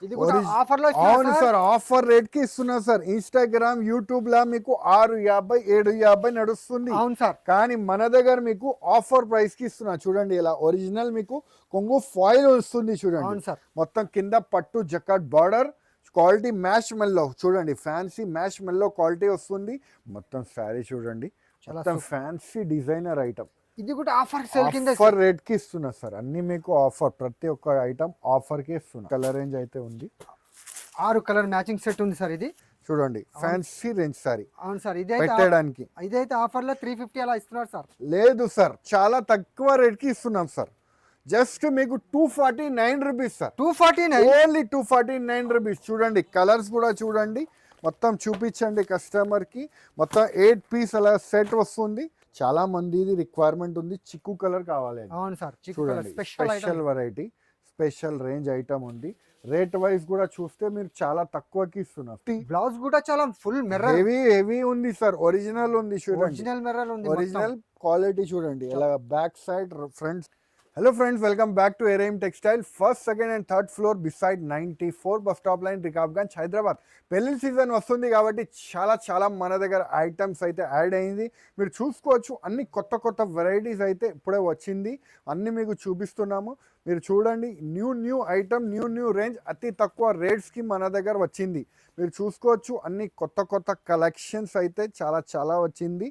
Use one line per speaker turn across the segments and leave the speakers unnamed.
ఇది కూడా ఆఫర్ లో
అవును సార్, ఆఫర్ రేట్ కి ఇస్తున్నా సార్. ఇన్స్టాగ్రామ్, యూట్యూబ్ లా మీకు 650 750 నడుస్తుంది.
అవును సార్.
కానీ మన దగ్గర మీకు ఆఫర్ ప్రైస్ కి ఇస్తున్నా. చూడండి ఇలా ఒరిజినల్ మీకు కొంగు ఫాయిల్ వస్తుంది చూడండి.
అవును సార్.
మొత్తం కింద పట్టు జకాట్ బార్డర్, క్వాలిటీ మ్యాష్ మెల్లో చూడండి, ఫ్యాన్సీ మ్యాష్ మెల్లో క్వాలిటీ వస్తుంది. మొత్తం శారీ చూడండి, మొత్తం ఫ్యాన్సీ డిజైనర్ ఐటమ్.
ఇది కూడా ఆఫర్ సేల్ కింద
ఆఫర్ రేట్ కి ఇస్తున్నా సార్. అన్ని మీకు ఆఫర్, ప్రతి ఒక్క ఐటమ్ ఆఫర్ కి ఇస్తున్నా. కలర్ రేంజ్ అయితే ఉంది,
6 కలర్ మ్యాచింగ్ సెట్ ఉంది సార్. ఇది
చూడండి ఫ్యాన్సీ రేంజ్ సారీ.
అవును సార్.
పెట్టడానికి
ఇదైతే ఆఫర్ లో 350 అలా ఇస్తున్నారు సార్.
లేదు సార్, చాలా తక్కువ రేట్ కి ఇస్తున్నాం సార్. జస్ట్ మీకు 249 రూపీస్ సార్.
249
only 249 rupees. చూడండి కలర్స్ కూడా చూడండి, మొత్తం చూపించండి కస్టమర్ కి. మొత్తం 8 పీస్ అలా సెట్ వస్తుంది. చాలా మంది ఇది రిక్వైర్మెంట్ ఉంది, చిక్కు కలర్ కావాలి.
అవును సార్.
చూడండి special variety, special range item ఉంది. రేట్ వైజ్ కూడా చూస్తే మీరు చాలా తక్కువకి ఇస్తున్నారు.
బ్లౌజ్ కూడా చాలా ఫుల్ మిర్రర్
హెవీ ఉంది సార్. ఒరిజినల్ ఉంది చూడండి,
ఒరిజినల్ మిర్రర్ ఉంది,
ఒరిజినల్ క్వాలిటీ చూడండి. ఇలా back side front. Hello friends, welcome back to Eram textile. First, second and third floor beside 94 bus stop line, Rikabganj, Hyderabad. పెళ్లి సీజన్ వస్తుంది కాబట్టి చాలా మన దగ్గర ఐటమ్స్ అయితే యాడ్ అయింది. మీరు చూసుకోవచ్చు, అన్ని కొత్త వెరైటీస్ అయితే ఇప్పుడే వచ్చింది. అన్ని మీకు చూపిస్తున్నాము. మీరు చూడండి, న్యూ ఐటమ్, న్యూ రేంజ్, అతి తక్కువ రేట్స్కి మన దగ్గర వచ్చింది. మీరు చూసుకోవచ్చు, అన్ని కొత్త కలెక్షన్స్ అయితే చాలా వచ్చింది.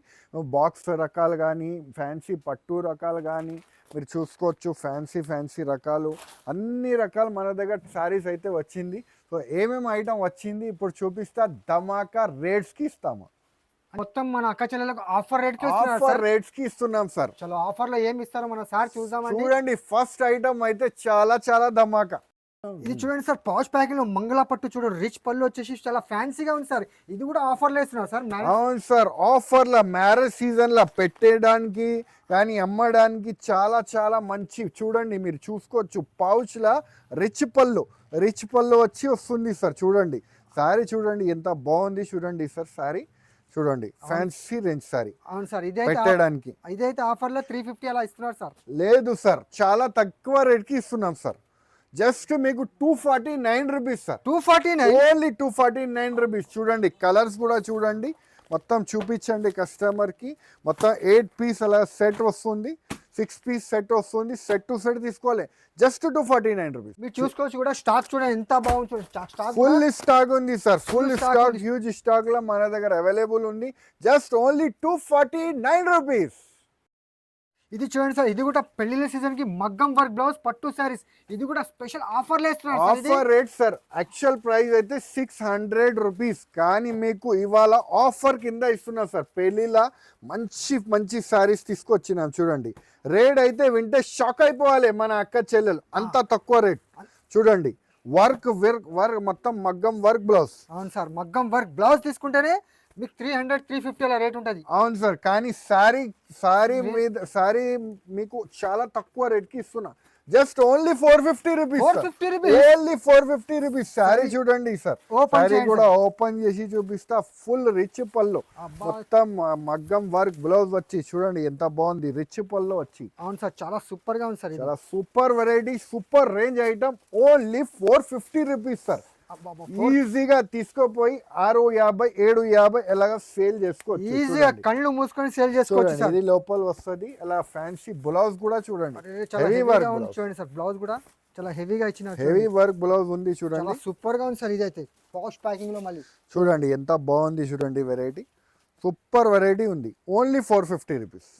బాక్స్ రకాలు కానీ, ఫ్యాన్సీ పట్టు రకాలు కానీ మీరు చూసుకోవచ్చు. ఫ్యాన్సీ రకాలు, అన్ని రకాలు మన దగ్గర శారీస్ అయితే వచ్చింది. సో ఏమేమి ఐటమ్ వచ్చింది ఇప్పుడు చూపిస్తా. ధమాకా రేట్స్ కి ఇస్తాము.
మొత్తం మన అక్క చెల్లెలకు ఆఫర్
రేట్స్ కి ఇస్తున్నాం సార్.
చలో ఆఫర్ లో ఏమి ఇస్తారో మన సార్ చూద్దామండి.
చూడండి ఫస్ట్ ఐటమ్ అయితే చాలా ధమాకా.
ఇది చూడండి సార్, పాష్ ప్యాకింగ్ లో మంగళ పట్టు చూడండి, రిచ్ పళ్ళు వచ్చేసి చాలా ఫ్యాన్సీగా ఉంది సార్. ఇది కూడా ఆఫర్ లో ఇస్తున్నారు సార్.
అవును సార్, ఆఫర్ లా మ్యారేజ్ సీజన్ లా పెట్టేయడానికి కానీ అమ్మడానికి చాలా మంచి. చూడండి మీరు చూసుకోవచ్చు, పౌచ్ లా రిచ్ పళ్ళు వచ్చి వస్తుంది సార్. చూడండి సారీ, చూడండి ఎంత బాగుంది చూడండి సార్. సారీ చూడండి, ఫ్యాన్సీ రేంజ్ సారీ.
అవును సార్.
పెట్టడానికి
ఇదైతే ఆఫర్ లో 350 అలా ఇస్తున్నారు సార్.
లేదు సార్, చాలా తక్కువ రేట్ కి ఇస్తున్నాం సార్. జస్ట్ మీకు 249 రూపీస్ సార్.
249
only 249 rupees. చూడండి కలర్స్ కూడా చూడండి, మొత్తం చూపించండి కస్టమర్ కి. మొత్తం 8 పీస్ అలా సెట్ వస్తుంది, 6 పీస్ సెట్ వస్తుంది. సెట్ టు సెట్ తీసుకోవాలి, జస్ట్ 249 రూపీస్.
మీరు చూసుకోవచ్చు కూడా. స్టాక్ చూడండి ఎంత బాగుంది. స్టాక్
ఫుల్ స్టాక్ ఉంది sir, full stock, huge stock లో మన దగ్గర అవైలబుల్ ఉంది. Just only 249 rupees.
ఇది చూడండి సార్, ఇది కూడా పెళ్లిళ్ళ సీజన్ కి మగ్గం వర్క్ బ్లౌజ్ పట్టు సారీస్. ఇది కూడా స్పెషల్ ఆఫర్ లేస్తున్నారు.
Offer rate sir, actual price అయితే 600 రూపీస్, కానీ మీకు ఇవాళ ఆఫర్ కింద ఇస్తున్నా సార్. పెళ్లిలా మంచి సారీస్ తీసుకొచ్చినాం చూడండి. రేట్ అయితే వింటే షాక్ అయిపోవాలి మన అక్క చెల్లెలు, అంత తక్కువ రేట్. చూడంండి వర్క్ మొత్తం మగ్గం వర్క్ బ్లౌజ్.
అవును సార్, మగ్గం వర్క్ బ్లౌజ్ తీసుకుంటేనే మీకు 300-350 అలా రేట్ ఉంటుంది.
అవును సార్, కానీ సారీ మీకు చాలా తక్కువ రేట్ కి ఇస్తున్నా. Just only 450 rupees. Only 450 rupees. Sorry చూడండి సార్, సారీ కూడా ఓపెన్ చేసి చూపిస్తా. ఫుల్ రిచ్ పళ్ళు, మొత్తం మగ్గం వర్క్ బ్లౌజ్ వచ్చి చూడండి ఎంత బాగుంది, రిచ్ పళ్ళు వచ్చి.
అవును సార్, చాలా సూపర్ గా ఉంది సార్.
చాలా super variety, super range item. Only 450 rupees sir. ఈజీగా తీసుకోపోయి 650 750 ఎలాగా సేల్ చేసుకోవచ్చు.
ఈజీగా కళ్ళు మూసుకొని సేల్ చేసుకోవచ్చు.
ఇది లోపల వస్తుంది. అలా ఫ్యాన్సీ బ్లౌజ్ కూడా చూడండి,
హెవీ వర్క్ చూడండి సార్. బ్లౌజ్ కూడా చాలా హెవీగా ఇచ్చిన
హెవీ వర్క్ బ్లౌజ్ ఉంది చూడండి,
సూపర్ గా ఉంది సార్. ఇదైతే పాష్ ప్యాకింగ్ లో మళ్ళీ
చూడండి ఎంత బాగుంది చూడండి. వెరైటీ సూపర్ వెరైటీ ఉంది. Only 450 rupees.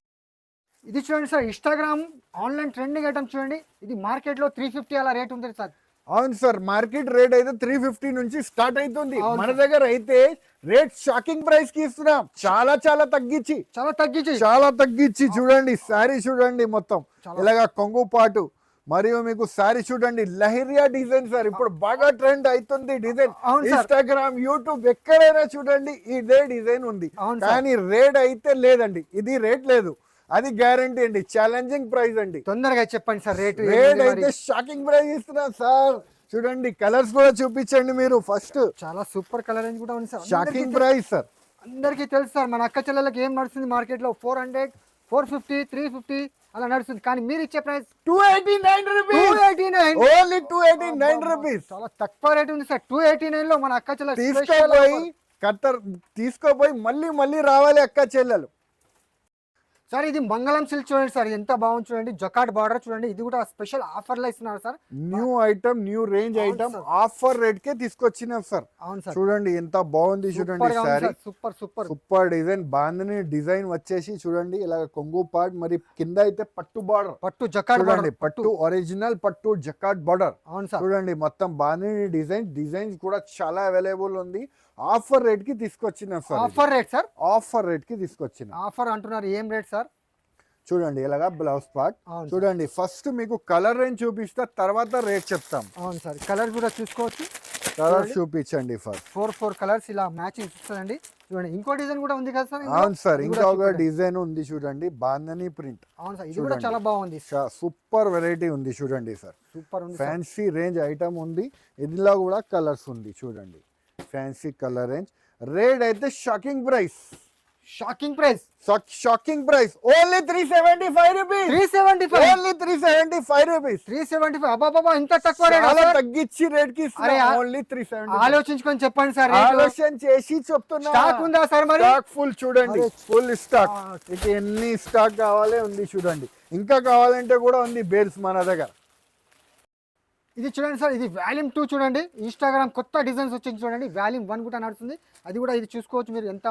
ఇది చూడండి sir, Instagram online trending item చూడండి. ఇది మార్కెట్ లో 350 అలా రేట్ ఉంటుంది సార్.
అవును సార్, మార్కెట్ రేట్ అయితే 350 నుంచి స్టార్ట్ అవుతుంది. మన దగ్గర అయితే రేట్ షాకింగ్ ప్రైస్ కి ఇస్తున్నాం. చాలా తగ్గించి చూడండి. శారీ చూడండి మొత్తం ఇలాగా కొంగు పాటు, మరియు మీకు శారీ చూడండి లహరియా డిజైన్ సార్. ఇప్పుడు బాగా ట్రెండ్ అవుతుంది డిజైన్. ఇన్స్టాగ్రామ్, యూట్యూబ్ ఎక్కడైనా చూడండి ఇదే డిజైన్ ఉంది. కానీ రేట్ అయితే లేదండి, ఇది రేట్ లేదు, అది గ్యారంటీ అండి. ఛాలెంజింగ్ ప్రైస్ అండి.
తొందరగా చెప్పండి సార్ రేట్.
అయితే షాకింగ్ ప్రైస్ ఇస్తున్నా సార్. చూడండి కలర్స్ కూడా చూపించండి మీరు ఫస్ట్.
చాలా సూపర్ కలర్ రేంజ్ కూడా ఉంది సార్.
షాకింగ్ ప్రైస్ సార్,
అందరికీ తెలుసు సార్. మన అక్క చెల్లెలకి ఏం నడుస్తుంది మార్కెట్ లో 400, 450, 350 అలా నడుస్తుంది. కానీ మీరు ఇచ్చే ప్రైస్
289 రూపీస్,
289.
Only 289 rupees.
చాలా తక్కువ రేట్ ఉంది సార్. 289 లో మన అక్క చెల్లెలు
తీసుకోపోయి కత్తర్ తీసుకోపోయి మళ్ళీ మళ్ళీ రావాలి అక్క చెల్లెలు.
సార్ ఇది మంగళం సిల్క్ చూడండి సార్, ఎంత బాగుంది చూడండి. జకాట్ బార్డర్ చూడండి, ఇది కూడా స్పెషల్ ఆఫర్ లో ఇస్తున్నారు sir.
New item, new range
అవును
ఐటమ్,
సార్.
ఆఫర్ రేట్ కే తీసుకొచ్చినాం సార్.
అవును సార్,
చూడండి ఎంత బాగుంది చూడండి sorry.
Super super
super design, bandhani design వచ్చేసి చూడండి ఇలా కొంగు పార్ట్, మరి కింద అయితే పట్టు బార్డర్,
పట్టు జకాట్
చూడండి
బార్డర్,
పట్టు ఒరిజినల్ పట్టు జకాట్ బార్డర్.
అవును సార్.
చూడండి మొత్తం బాందని డిజైన్స్ కూడా చాలా అవైలబుల్ ఉంది. ఆఫర్ రేట్ కి తీసుకొచ్చినాం sir.
Offer rate sir,
offer rate కి తీసుకొచ్చిన.
ఆఫర్ అంటున్నారు, ఏం రేట్ సార్?
చూడండి ఇలాగా బ్లౌజ్ పార్ట్.
అవును
చూడండి ఫస్ట్ మీకు కలర్ రేంజ్ చూపిస్తా, తర్వాత రేట్ చెప్తాం.
అవును సార్, కలర్ కూడా చూసుకోవచ్చు.
కలర్ చూపించండి ఫస్ట్.
4 కలర్స్ ఇలా మ్యాచింగ్ వస్తుందండి. చూడండి ఇంకో డిజైన్ కూడా ఉంది కదా సార్.
అవును సార్, ఇంకా ఒక డిజైన్ ఉంది చూడండి, బాందని ప్రింట్.
అవును సార్, ఇది కూడా చాలా బాగుంది.
సూపర్ వెరైటీ ఉంది చూడండి సార్.
సూపర్ ఉంది,
ఫ్యాన్సీ రేంజ్ ఐటమ్ ఉంది. ఇందులో కూడా కలర్స్ ఉంది చూడండి, ఫ్యాన్సీ కలర్ రేంజ్. రేట్ అయితే shocking price,
shocking price,
shocking price only 375 rupees.
375,
only 375 rupees.
375. అబ్బాబా ఇంత తక్కువ రేట్
చాలా తగ్గించి రేట్ కి
అరే,
ఓన్లీ 370.
ఆలోచించుకొని చెప్పండి సార్.
ఆలోచన చేసి చెప్తున్నా.
స్టాక్ ఉందా సార్? మరి
స్టాక్ ఫుల్ చూడండి,
అరే,
ఫుల్ స్టాక్. మీకు ఎన్ని స్టాక్ కావాలో ఉంది చూడండి, ఇంకా కావాలంటే కూడా ఉంది బేల్స్ మన దగ్గర.
ఇది చూడండి సార్, ఇది వాల్యూమ్ 2 చూడండి. ఇన్స్టాగ్రామ్ కొత్త డిజైన్స్ వచ్చింది చూడండి. వాల్యూమ్ 1 కూడా నడుస్తుంది, అది కూడా ఇది చూసుకోవచ్చు మీరు. ఎంత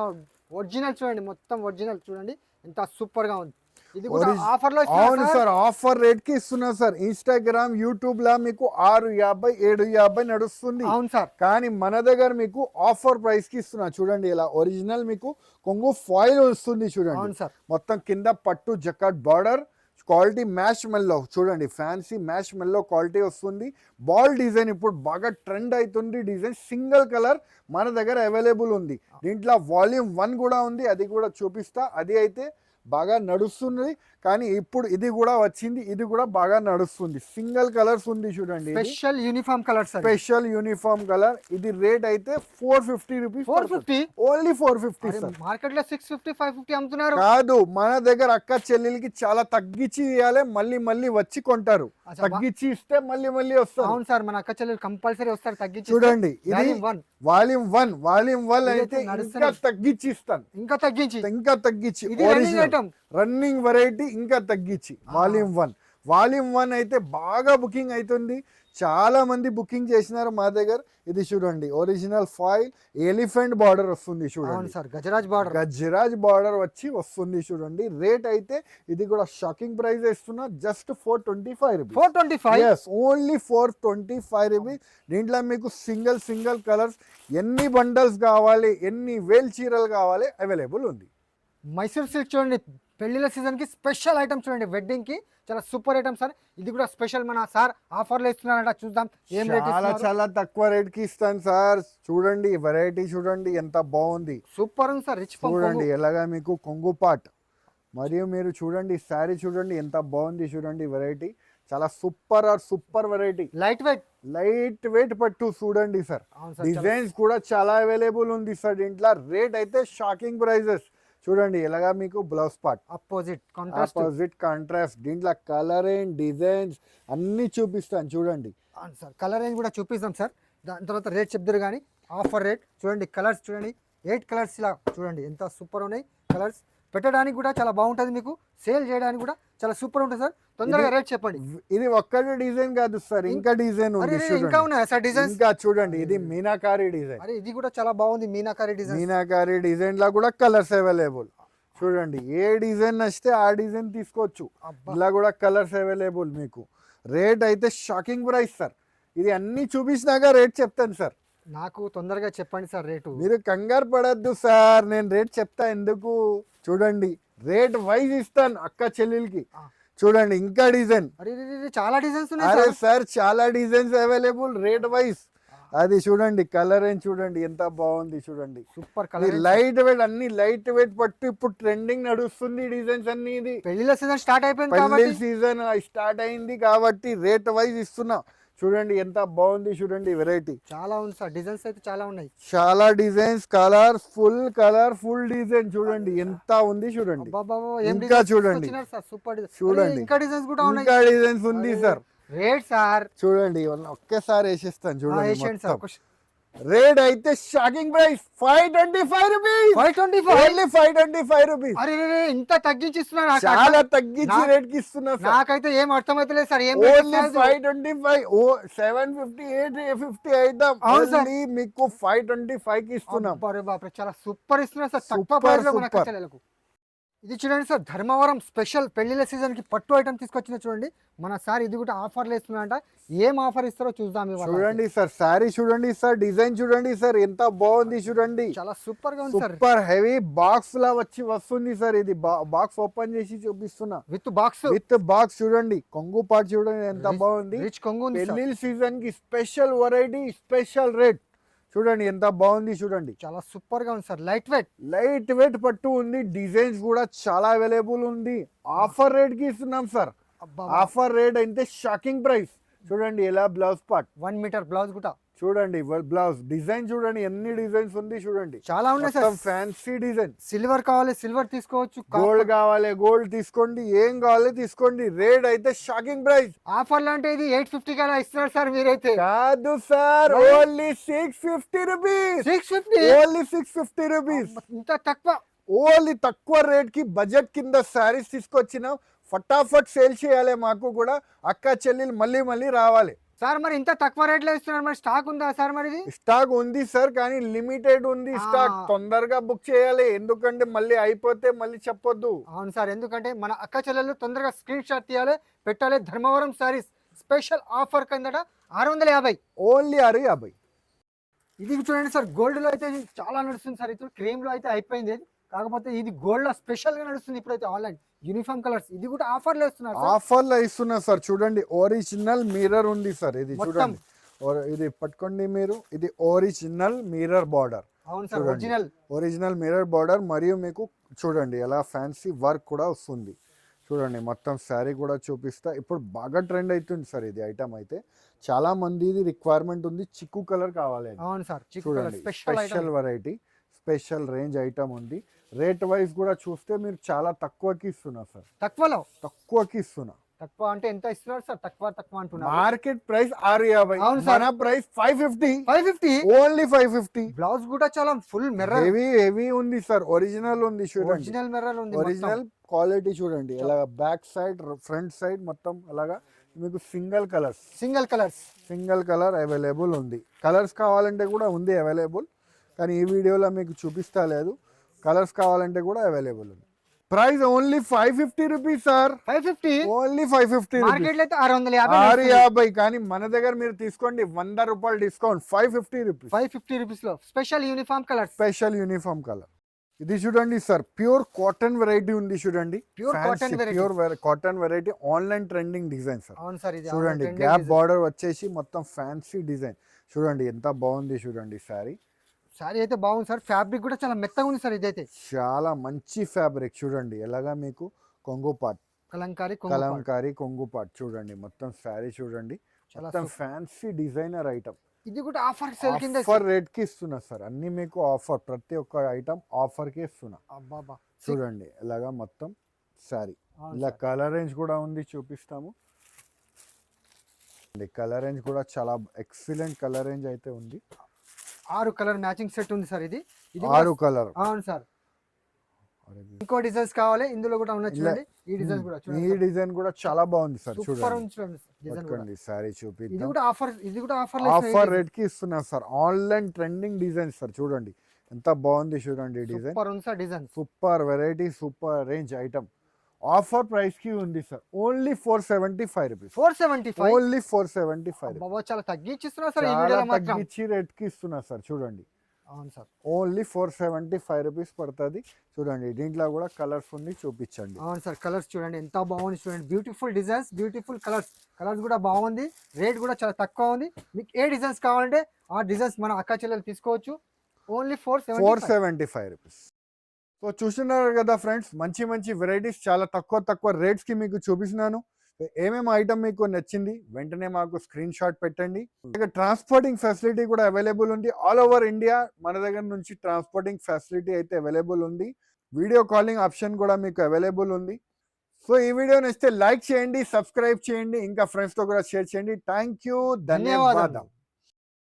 ఒరిజినల్ చూడండి, మొత్తం ఒరిజినల్ చూడండి, ఎంత సూపర్ గా ఉంది. ఇది కూడా ఆఫర్ లో
అవును సార్, ఆఫర్ రేట్ కి ఇస్తున్నా సార్. ఇన్స్టాగ్రామ్ యూట్యూబ్ లా మీకు 650 750 నడుస్తుంది.
అవును సార్,
కానీ మన దగ్గర మీకు ఆఫర్ ప్రైస్ కి ఇస్తున్నా చూడండి. ఇలా ఒరిజినల్ మీకు కొంగు ఫాయిల్ వస్తుంది చూడండి.
అవును సార్,
మొత్తం కింద పట్టు జకాట్ బార్డర్, క్వాలిటీ మ్యాష్ మెల్లో చూడండి, ఫ్యాన్సీ మ్యాష్ మెల్లో క్వాలిటీ వస్తుంది. బాల్ డిజైన్ ఇప్పుడు బాగా ట్రెండ్ అవుతుంది. డిజైన్ సింగిల్ కలర్ మన దగ్గర అవైలబుల్ ఉంది. దీంట్లో వాల్యూమ్ 1 కూడా ఉంది, అది కూడా చూపిస్తా. అది అయితే బాగా నడుస్తుంది. కానీ ఇప్పుడు ఇది కూడా వచ్చింది, ఇది కూడా బాగా నడుస్తుంది. సింగిల్ కలర్స్ ఉంది చూడండి,
special uniform colour sir.
Special uniform colour. ఇది రేట్ అయితే 450 రూపీస్.
450,
only 450 sir.
మార్కెట్ లో 650 550 అమ్ముతున్నారు.
కాదు, మన దగ్గర అక్క చెల్లెలకి చాలా తగ్గించి ఇవ్వాలి, మళ్ళీ మళ్ళీ వచ్చి కొంటారు. తగ్గించి ఇస్తే మళ్ళీ మళ్ళీ వస్తారు.
అవును సార్, మన అక్క చెల్లెలు కంపల్సరీ వస్తారు తగ్గించి.
చూడండి ఇది వాల్యూమ్ 1
ఇది
అయితే ఇంకా తగ్గించి ఇస్తాను,
ఇంకా తగ్గించి. ఇది
రన్నింగ్ వెరైటీ ఇంకా తగ్గించి. వాల్యూమ్ 1 అయితే బాగా బుకింగ్ అవుతుంది. చాలా మంది బుకింగ్ చేసినారు మా దగ్గర. ఇది చూడండి ఒరిజినల్ ఫాయిల్, ఎలిఫెంట్ బార్డర్ వస్తుంది చూడండి
సార్. గజరాజ్ బార్డర్
వస్తుంది చూడండి. రేట్ అయితే ఇది కూడా షాకింగ్ ప్రైస్ ఇస్తున్నా, జస్ట్ 425 రూపీస్.
425,
only 425 rupees. దీంట్లో మీకు సింగిల్ కలర్స్, ఎన్ని బండల్స్ కావాలి, ఎన్ని వేల్ చీరలు కావాలి అవైలబుల్ ఉంది.
మైసూర్ సిల్క్ చూడండి, పెళ్లిళ్ళ సీజన్ కి స్పెషల్ ఐటమ్ చూడండి, వెడ్డింగ్ కి చాలా సూపర్ ఐటమ్ సార్. ఇది కూడా స్పెషల్ మన సార్ ఆఫర్ లో ఇస్తున్నారంట, చూద్దాం ఏం రేట్.
చాలా తక్కువ రేట్ కి ఇస్తాను సార్. చూడండి వెరైటీ చూడండి ఎంత బాగుంది,
సూపర్ ఉంది సార్. రిచ్
చూడండి ఎలాగా మీకు కొంగు పాట్. మరియు మీరు చూడండి శారీ చూడండి ఎంత బాగుంది చూడండి. వెరైటీ చాలా సూపర్ వెరైటీ. లైట్ వెయిట్ పట్టు చూడండి సార్. డిజైన్స్ కూడా చాలా అవైలబుల్ ఉంది సార్ దీంట్లో. రేట్ అయితే షాకింగ్ ప్రైజెస్. చూడండి ఎలాగా మీకు బ్లౌజ్ పార్ట్ ఆపోజిట్ కాంట్రాస్ట్. దీంట్లో కలర్ అండ్ డిజైన్స్ అన్ని చూపిస్తాను చూడండి.
సార్ కలర్ రేంజ్ కూడా చూపిస్తాం సార్. దాని తర్వాత రేట్ చెప్తారు కానీ ఆఫర్ రేట్ చూడండి. కలర్స్ చూడండి, 8 కలర్స్ ఇలా చూడండి ఎంత సూపర్ ఉన్నాయి కలర్స్. పెట్టడానికి కూడా చాలా బాగుంటుంది, మీకు సేల్ చేయడానికి కూడా చాలా సూపర్ ఉంటుంది సార్. తొందరగా రేట్ చెప్పండి.
ఇది ఒక్కటే డిజైన్ కాదు సార్, ఇంకా డిజైన్ ఉంది.
ఇంకా ఉన్నాయా సార్ డిజైన్స్?
ఇంకా చూడండి, ఇది మీనాకారి డిజైన్.
ఇది కూడా చాలా బాగుంది, మీనాకారి
డిజైన్ లో కూడా కలర్స్ అవైలబుల్. చూడండి ఏ డిజైన్ నచ్చితే ఆ డిజైన్ తీసుకోవచ్చు. ఇలా కూడా కలర్స్ అవైలబుల్ మీకు. రేట్ అయితే షాకింగ్ ప్రైస్ సార్. ఇది అన్ని చూపించినాక రేట్ చెప్తాను సార్.
నాకు తొందరగా చెప్పండి సార్ రేటు.
మీరు కంగారు పడద్దు సార్, నేను రేట్ చెప్తా ఎందుకు. చూడండి రేట్ వైజ్ ఇస్తాను అక్క చెల్లెలకి. చూడండి ఇంకా డిజైన్,
చాలా డిజైన్స్ ఉన్నాయి.
అరే సార్ చాలా డిజైన్స్ అవైలబుల్ రేట్ వైజ్. అది చూడండి కలర్ ఏం చూడండి ఎంత బాగుంది చూడండి.
Super colour.
లైట్ వెయిట్, అన్ని లైట్ వెయిట్ పట్టు ఇప్పుడు ట్రెండింగ్ నడుస్తుంది డిజైన్స్ అన్ని. ఇది
పెళ్లిళ్ళ సీజన్ స్టార్ట్ అయిపోయింది,
పెళ్లి సీజన్ స్టార్ట్ అయింది కాబట్టి రేట్ వైజ్ ఇస్తున్నా. చూడండి ఎంత బాగుంది చూడండి వెరైటీ.
చాలా ఉంది సార్, డిజైన్స్ అయితే చాలా ఉన్నాయి.
చాలా డిజైన్స్, కలర్ ఫుల్ డిజైన్ చూడండి ఎంత ఉంది చూడండి.
అబ్బబ్బబ్బో, ఏం
ఇంకా
డిజైన్స్
చూడండి.
తీసుకొచ్చినారు సార్, సూపర్ డిజైన్.
చూడండి.
ఇంకా డిజైన్స్ కూడా ఉన్నాయి.
ఇంకా డిజైన్స్ ఉంది సార్.
రేట్ సార్
చూడండి ఇవన్నీ ఒకేసారి వేసేస్తాను చూడండి
వేసేయండి సార్.
మొత్తం. రేట్ అయితే shocking price 525 rupees.
525
only 525 rupees.
అరే ఇంత తగ్గించి ఇస్తున్నారు నాకు.
చాలా తగ్గించి
నా-
రేట్ కి ఇస్తున్నా సార్.
నాకైతే ఏం అర్థమైతలేదు సార్, ఏం
ఓన్లీ 525. ఓ 758 850 అయిద్దాం.
అవును సార్.
ఓన్లీ మీకు 525 కి ఇస్తున్నాం.
బాప్రే చాలా సూపర్ ఇస్తున్నారు సార్, తక్కువ
Super,
ప్రైస్ లో మన
super.
కచ్చలకు. ఇది చూడండి సార్, ధర్మవరం స్పెషల్ పెళ్లిళ్ళ సీజన్ కి పట్టు ఐటమ్ తీసుకొచ్చింది చూడండి మన సార్. ఇది కూడా ఆఫర్లు ఇస్తున్నారంట, ఏం ఆఫర్ ఇస్తారో చూద్దాం ఇవాళ.
చూడండి సార్ శారీ చూడండి సార్, డిజైన్ చూడండి సార్ ఎంత బాగుంది చూడండి.
చాలా సూపర్ గా ఉంది సార్,
సూపర్ హెవీ బాక్స్ లా వస్తుంది సార్. ఇది బాక్స్ ఓపెన్ చేసి చూపిస్తున్నా
విత్ బాక్స్.
విత్ బాక్స్ చూడండి. కొంగు పాటు చూడండి ఎంత బాగుంది.
రిచ్ కొంగు ఉంది సార్.
పెళ్లి సీజన్ కి స్పెషల్ వెరైటీ, స్పెషల్ రేట్ చూడండి ఎంత బాగుంది చూడండి.
చాలా సూపర్ గా ఉంది సార్, లైట్ వెయిట్
పట్టు ఉంది. డిజైన్స్ కూడా చాలా అవైలబుల్ ఉంది. ఆఫర్ రేట్ కి ఇస్తున్నాం సార్. ఆఫర్ రేట్ అయితే షాకింగ్ ప్రైస్. చూడండి ఎలా బ్లౌజ్ పార్ట్
1 మీటర్ బ్లౌజ్ కూడా
చూడండి. బ్లౌజ్ డిజైన్ చూడండి ఎన్ని డిజైన్స్ ఉంది చూడండి.
చాలా ఉన్నాయి సార్.
Fancy design.
సిల్వర్ కావాలి సిల్వర్ తీసుకోవచ్చు,
గోల్డ్ కావాలి గోల్డ్ తీసుకోండి, ఏం కావాలి తీసుకోండి. రేట్ అయితే షాకింగ్ ప్రైస్.
ఆఫర్లు అంటే ఇది 850 కి అలా ఇస్తున్నారు సార్ మీరైతే.
కాదు sir, only 650 rupees.
650
only 650 rupees.
ఇంత తక్కువ.
ఓన్లీ తక్కువ రేట్ కి బడ్జెట్ కింద శారీస్ తీసుకొచ్చినాం. ఫటాఫట్ సేల్ చేయాలి, మాకు కూడా అక్క చెల్లెలు మళ్ళీ రావాలి
సార్. మరి ఇంత తక్కువ రేట్లో ఇస్తున్నారు, మరి స్టాక్ ఉందా సార్? మరి ఇది
స్టాక్ ఉంది సార్, కానీ లిమిటెడ్ ఉంది స్టాక్. తొందరగా బుక్ చేయాలి, ఎందుకంటే మళ్ళీ అయిపోతే మళ్ళీ చెప్పొద్దు.
అవును సార్, ఎందుకంటే మన అక్క చెల్లెలు తొందరగా స్క్రీన్ షాట్ తీయాలి, పెట్టాలి. ధర్మవరం సారీస్ స్పెషల్ ఆఫర్ కిందట 650.
ఓన్లీ 650.
ఇది చూడండి సార్, గోల్డ్ లో అయితే ఇది చాలా నడుస్తుంది సార్. ఇప్పుడు క్రీమ్ లో అయితే అయిపోయింది, కాకపోతే ఇది గోల్డ్ లో స్పెషల్ గా నడుస్తుంది ఇప్పుడైతే. ఆన్లైన్ యూనిఫామ్ కలర్స్, ఇది కూడా ఆఫర్ లో ఇస్తున్నారు సార్.
ఆఫర్ లో ఇస్తున్నా సార్. చూడండి ఒరిజినల్ మిర్రర్ ఉంది సార్. ఇది చూడండి, ఇది పట్టుకోండి మీరు. ఇది ఒరిజినల్ మిర్రర్ బార్డర్.
అవును సార్,
ఒరిజినల్ మిర్రర్ బార్డర్. మరియు మీకు చూడండి ఎలా ఫ్యాన్సీ వర్క్ కూడా వస్తుంది చూడండి. మొత్తం శారీ కూడా చూపిస్తా. ఇప్పుడు బాగా ట్రెండ్ అవుతుంది సార్ ఇది ఐటమ్ అయితే. చాలా మంది ఇది రిక్వైర్మెంట్ ఉంది, చిక్కు కలర్ కావాలి.
అవును సార్,
చూడండి special variety, special range item ఉంది. రేట్ వైజ్ కూడా చూస్తే మీరు చాలా తక్కువకి ఇస్తున్నా సార్. తక్కువకి ఇస్తున్నా.
తక్కువ అంటే ఎంత ఇస్తున్నారు సార్? తక్కువ అంటున్నారు.
Market price 650.
అవును సార్.
మన ప్రైస్ 550.
550
ఓన్లీ 550.
బ్లౌజ్ కూడా చాలా ఫుల్ మిర్రర్,
హెవీ ఉంది సార్. ఒరిజినల్ ఉంది చూడండి.
ఒరిజినల్ మిర్రర్ ఉంది.
ఒరిజినల్ క్వాలిటీ చూడండి. ఇలా బ్యాక్ సైడ్ ఫ్రంట్ సైడ్ మొత్తం అలాగా మీకు సింగిల్ కలర్ అవైలబుల్ ఉంది. కలర్స్ కావాలంటే కూడా ఉంది అవైలబుల్, కానీ ఈ వీడియోలో మీకు చూపిస్తా లేదు. కలర్స్ కావాలంటే కూడా అవైలబుల్ ఉంది. Price only 550 rupees sir.
550
only 550
market లో అయితే 650.
650, కానీ మన దగ్గర మీరు తీసుకోండి 100 రూపాయలు డిస్కౌంట్. 550 రూపీస్.
550 రూపీస్ లో స్పెషల్ యూనిఫామ్ కలర్.
ఇది చూడండి సార్, ప్యూర్ కాటన్ వెరైటీ ఉంది చూడండి.
Pure
cotton variety, online trending design sir.
అవును సార్, ఇది
చూడండి గ్యాప్ బార్డర్ వచ్చేసి మొత్తం ఫ్యాన్సీ డిజైన్ చూడండి ఎంత బాగుంది చూడండి.
సారీ అయితే బాగుంది సార్. ఫ్యాబ్రిక్ కూడా చాలా మెత్తగా ఉంది సార్. ఇదైతే
చాలా మంచి ఫ్యాబ్రిక్ చూడండి. ఎలాగా మీకు కొంగు పాట్, కలంకారీ కొంగు పాట్ చూడండి. మొత్తం శారీ చూడండి, మొత్తం ఫ్యాన్సీ డిజైనర్ ఐటమ్.
ఇది కూడా ఆఫర్ సేల్ కింద
ఆఫర్ రేట్ కి ఇస్తున్నా సార్. అన్ని మీకు ఆఫర్, ప్రతి ఒక్క ఐటమ్ ఆఫర్ కి ఇస్తున్నా. చూడండి ఇలాగా మొత్తం శారీ. ఇలా కలర్ రేంజ్ కూడా ఉంది, చూపిస్తాము. కలర్ రేంజ్ కూడా చాలా ఎక్సలెంట్ కలర్ రేంజ్ అయితే ఉంది.
6 కలర్ మ్యాచింగ్ సెట్ ఉంది సార్. ఇది
6 కలర్.
అవును సార్. ఇంకో డిజైన్స్ కావాలి, ఇందులో కూడా ఉన్నాయి చూడండి. ఈ డిజైన్ కూడా చూడండి,
ఈ డిజైన్ కూడా చాలా బాగుంది సార్.
చూడండి
సారీ చూపిద్దాం.
ఇది కూడా
ఆఫర్ రేట్ కి ఇస్తున్నా sir. Online trending design sir. చూడండి ఎంత బాగుంది చూడండి. Design super variety, super range item. Offer price కి ఉంది సార్. Only 475 rupees.
475
ఓన్లీ 475.
చాలా తగ్గించిస్తున్నా సార్.
తగ్గించి రేట్ కి ఇస్తున్నా సార్. చూడండి
అవును సార్,
ఓన్లీ 475 రూపీస్ పడుతుంది. చూడండి దీంట్లో కూడా కలర్స్ ఉంది, చూపించండి.
అవును సార్, కలర్స్ చూడండి ఎంత బాగుంది చూడండి. బ్యూటిఫుల్ డిజైన్స్, బ్యూటిఫుల్ కలర్స్ కూడా బాగుంది. రేట్ కూడా చాలా తక్కువ ఉంది. మీకు ఏ డిజైన్స్ కావాలంటే ఆ డిజైన్స్ మన అక్క చెల్లెలు తీసుకోవచ్చు. Only
475 rupees. సో చూస్తున్నారు కదా ఫ్రెండ్స్, మంచి వెరైటీస్ చాలా తక్కువ రేట్స్ కి మీకు చూపిస్తున్నాను. ఏమేమి ఐటమ్ మీకు నచ్చింది వెంటనే మాకు స్క్రీన్ షాట్ పెట్టండి. ఇక ట్రాన్స్పోర్టింగ్ ఫెసిలిటీ కూడా అవైలబుల్ ఉంది. ఆల్ ఓవర్ ఇండియా మన దగ్గర నుంచి ట్రాన్స్పోర్టింగ్ ఫెసిలిటీ అయితే అవైలబుల్ ఉంది. వీడియో కాలింగ్ ఆప్షన్ కూడా మీకు అవైలబుల్ ఉంది. సో ఈ వీడియో నచ్చితే లైక్ చేయండి, సబ్స్క్రైబ్ చేయండి, ఇంకా ఫ్రెండ్స్తో కూడా షేర్ చేయండి. థ్యాంక్ యూ, ధన్యవాదం.